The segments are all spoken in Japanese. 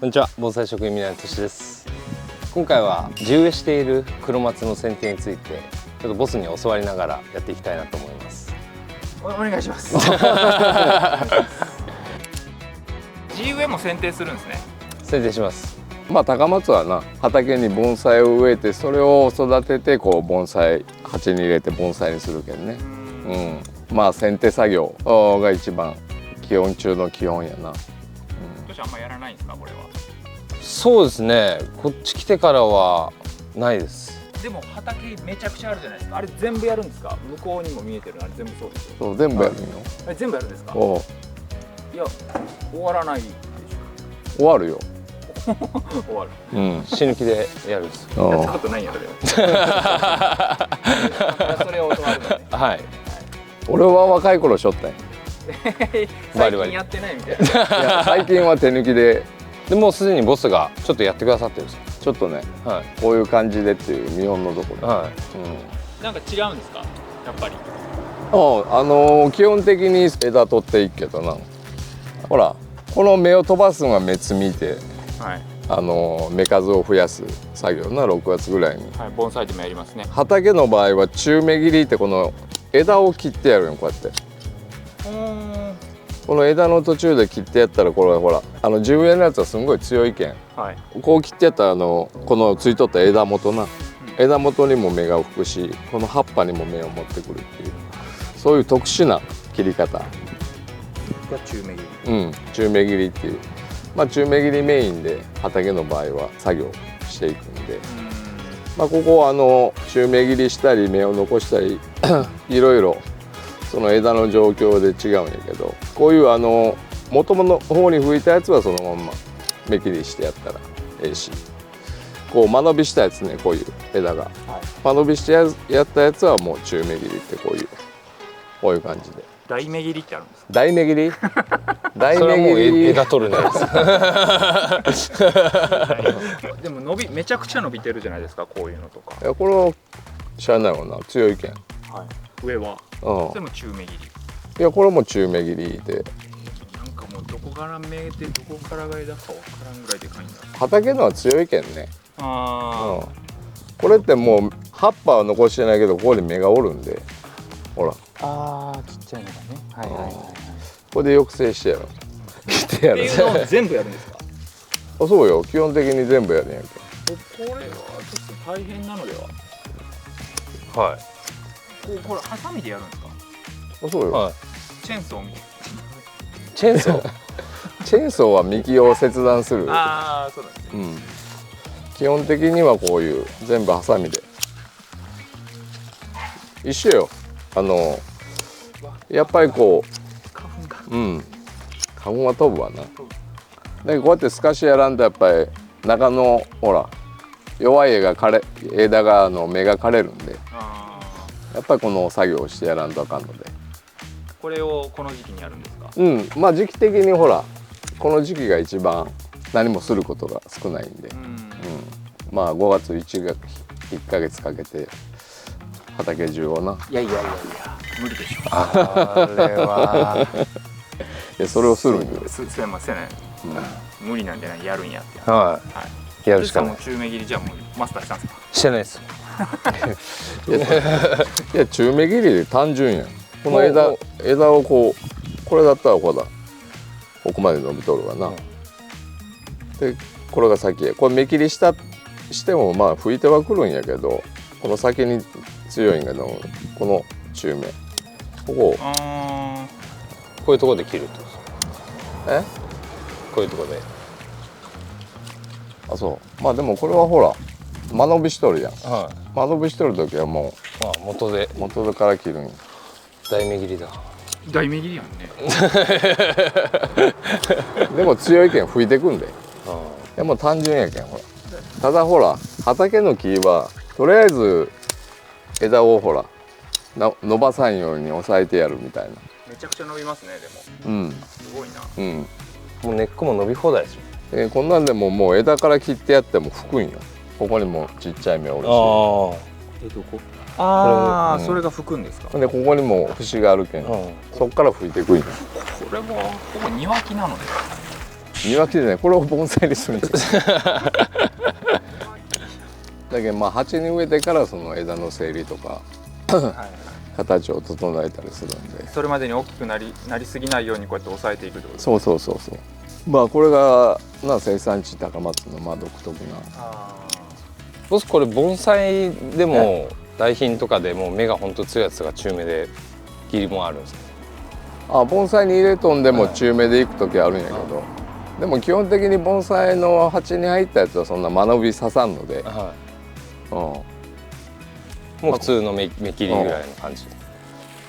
こんにちは、盆栽職員南俊です。今回は地植えしている黒松の剪定についてちょっとボスに教わりながらやっていきたいなと思います。お願いします。地植えも剪定するんですね。剪定します。高松はな、畑に盆栽を植えてそれを育ててこう盆栽鉢に入れて盆栽にするけんね。剪定作業が一番基本中の基本やな。あんまやらないんですか、これは。そうですね、こっち来てからはないです。でも畑めちゃくちゃあるじゃないですか。あれ全部やるんですか。向こうにも見えてるのあれ全部そうですよ。そう、全部やるんよ。あれ全部やるんですか。いや、終わらないでしょ。終わるよ。終わる。死ぬ気でやるんです。やったことないんや、それそれを教わるのね。はい。俺は若い頃しょったんや。最近やってないみたいな。いや、最近は手抜きで。でもうすでにボスがちょっとやってくださってるんですよ。ちょっとね、はい、こういう感じでっていう見本のところ。はい。なんか違うんですか、やっぱり。基本的に枝取っていくけどな。ほら、この芽を飛ばすのが芽摘みで、はい、芽数を増やす作業な、6月ぐらいに。はい、盆栽でもやりますね。畑の場合は中芽切りってこの枝を切ってやるよ、こうやって。この枝の途中で切ってやったら、これほら地植えのやつはすんごい強いけん、はい、こう切ってやったらこのついとった枝元な、枝元にも芽が吹くし、この葉っぱにも芽を持ってくるっていう、そういう特殊な切り方が中芽切り。中芽切りっていう、中芽切りメインで畑の場合は作業していくんで、ここ中芽切りしたり芽を残したりいろいろその枝の状況で違うんやけど、こういう元の方に吹いたやつはそのまんま芽切りしてやったらええし、こう間延びしたやつね、こういう枝が、間延びしてやったやつはもう中芽切りってこういう感じで。大芽切りってあるんですか。大芽切り大芽切り枝取るね。でもめちゃくちゃ伸びてるじゃないですか、こういうのとか。いや、これは知らないわな、強いけん。上はでも中芽切り。いや、これも中芽切りで、なんかもうどこから芽でどこからが枝かわからんぐらいでかいんだ。畑のは強いけんね。これってもう葉っぱは残してないけど、ここに芽がおるんで、ほら、ちっちゃいのがね。これで抑制してやろう。切ってやる。っていうのを全部やるんですか。そうよ、基本的に全部やるんやけど。これはちょっと大変なのでは。はい。これハサミでやるんですか。そうよ。チェーンソー。チェーンソー。チェーンソーは幹を切断する。そうなんですね。基本的にはこういう全部ハサミで。一緒よ。やっぱりこう。花粉は飛ぶわな。でこうやって透かしやらんと、やっぱり中のほら弱い枝が芽が枯れるんで、やっぱりこの作業をしてやらんとあかんので。これをこの時期にやるんですか。時期的にほらこの時期が一番何もすることが少ないんで、5月1ヶ月かけて畑中をな。いや無理でしょ。あれはいや、それをするんよ。すいません、無理なんじゃない、やるんやって。やるしかない。中芽切りじゃもうマスターしたんですか。してないです。いや、中芽切りで単純やん。この枝をこれだったらここまで伸びとるわな。でこれが先へ、これ芽切りしても吹いてはくるんやけど、この先に強いんやけど、この中芽こういうところで切るってことですか。こういうところで。そう。でもこれはほら間延びしとるやん。間延びしとる時はもう元から切るんや。大芽切りだ。大芽切りやんね。でも強いけん吹いてくんで。でも単純やけん、ほら。ただほら畑の木はとりあえず枝をほら伸ばさんように押さえてやるみたいな。めちゃくちゃ伸びますね、でも。すごいな。もう根っこも伸び放題ですよ。こんなんでももう枝から切ってやっても吹くんよ。ここにもちっちゃい芽おるし。どこ。それが吹くんですか。でここにも節があるけん、そっから吹いてくんよ。これはほぼ庭木なので。庭木でねこれを盆栽にするんですよだけどまあ鉢に植えてからその枝の整理とか形を整えたりするんで、それまでに大きくなりすぎないようにこうやって抑えていくってことですか。そうまあこれが生産地高松の独特な。ボスこれ盆栽でも大品とかでも目がほんと強いやつが中目で切りもあるんですか。盆栽に入れとんでも中目でいく時あるんやけど、でも基本的に盆栽の鉢に入ったやつはそんな間延び刺さんので、もう普通の目切りぐらいの感じ。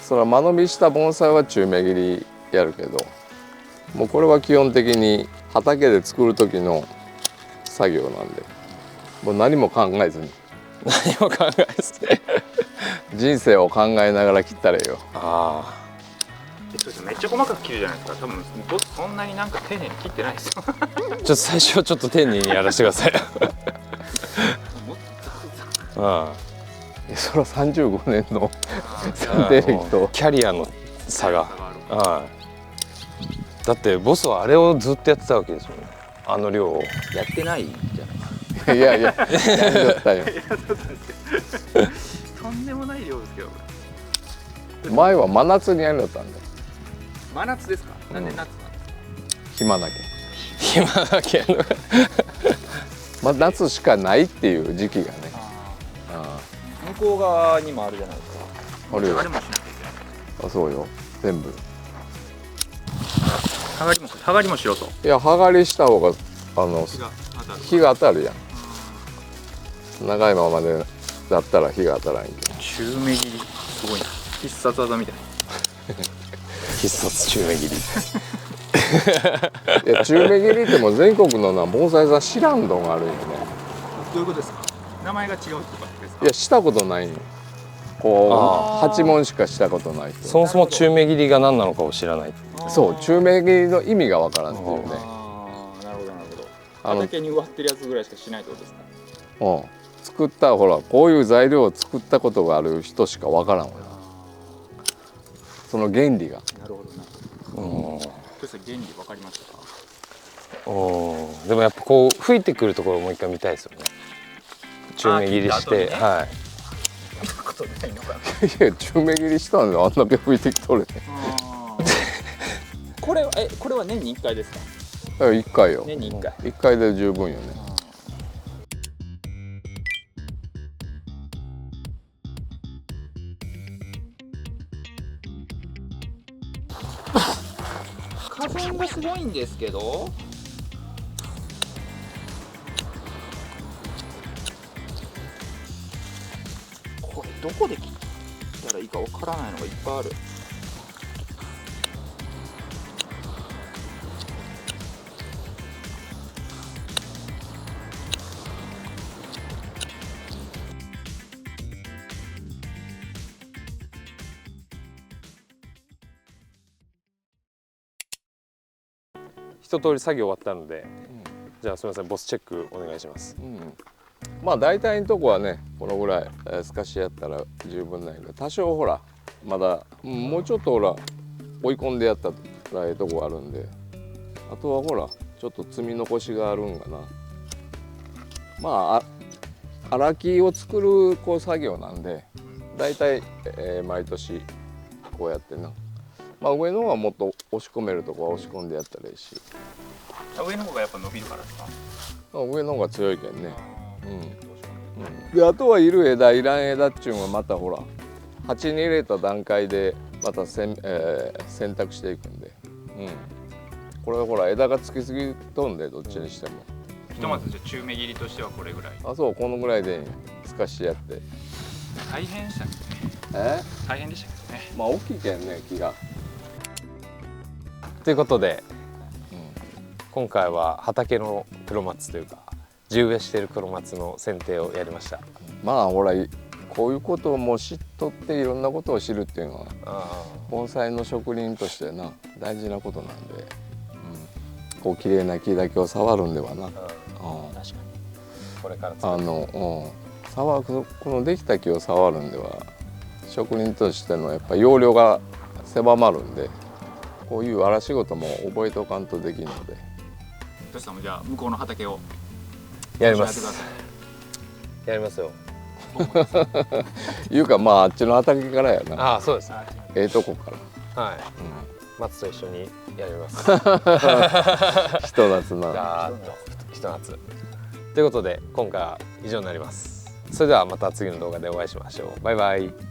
それは間延びした盆栽は中目切りやるけど、もうこれは基本的に畑で作る時の作業なんで、もう何も考えずに何も考えずに人生を考えながら切ったらいいよ。めっちゃ細かく切るじゃないですか。多分ボスそんなになんか丁寧に切ってないですよちょっと最初はちょっと丁寧にやらせてくださいそれは35年の剪定歴とキャリアの差が。だってボスはあれをずっとやってたわけですよね、あの量を。やってないじゃないいややんだったよとんでもない量ですけど。前は真夏にやるんだったんだよ。真夏ですか。なんで夏なんですか。暇なけ暇だけど夏しかないっていう時期がね。向こう側にもあるじゃないですか。あるよ。あれもしなきゃいけない。そうよ全部。剥がりもしろと。いや剥がりした方が日が当たるやん。長いままでだったら日が当たらんけど。中目切りすごいな。必殺技みたいな。必殺中目切いや中目切りってもう全国の盆栽さん知らんのがあるんよね。どういうことですか。名前が違うとかですか。いやしたことないの。こう8問しかしたことない人。そもそも中目切りが何なのかを知らない。そう中目切りの意味がわからんっていうね。なるほどなるほど。畑に植わってるやつぐらいしかしないってことですか。作ったほらこういう材料を作ったことがある人しかわからんわ。その原理が。なるほどなるほど。原理わかりましたか。でもやっぱこう吹いてくるところをもう一回見たいですよね。中目切りして、はい。そんなことないのかな。いや中目切りしたんであんだけ吹いてきとるね。これは年に1回ですか。1回よ。年に1回。1回で十分よね。花粉がすごいんですけど。これどこで切ったらいいかわからないのがいっぱいある。一通り作業終わったので、じゃあすみませんボスチェックお願いします。まあ大体のとこはねこのぐらい透かしやったら十分ないけど、多少ほらまだ、もうちょっとほら追い込んでやったらええとこあるんで、あとはほらちょっと積み残しがあるんかな。まあ荒木を作るこう作業なんで大体、毎年こうやってな。まあ上の方はもっと押し込めるとこは押し込んでやったらいいし。上の方がやっぱ伸びるからですか。上の方が強いけんね。であとはいる枝いらん枝っちゅうのはまたほら鉢に入れた段階でまた選択していくんで、これはほら枝がつきすぎとんでどっちにしても。ひとまずじゃあ中目切りとしてはこれぐらい。そうこのぐらいでいい。透かしやって。大変でしたけどね。大変でしたけどね。まあ大きいけんね木が。ということで、今回は畑の黒松というか地植えしている黒松の剪定をやりました。まあほらこういうことも知っとっていろんなことを知るっていうのは盆栽の職人としてな大事なことなんで、こう綺麗な木だけを触るんではな。確かにこれからこのできた木を触るんでは職人としてのやっぱ要領が狭まるんで、こういう荒仕事も覚えておかんとできるので、トシさんもじゃあ向こうの畑をやりま教えてくだすさい。やりますよ。いうかまああっちの畑からやな。ああそうですね。ええとこから。はい。松と一緒にやります。ひと夏な。ガーッとひと夏。ということで今回は以上になります。それではまた次の動画でお会いしましょう。バイバイ。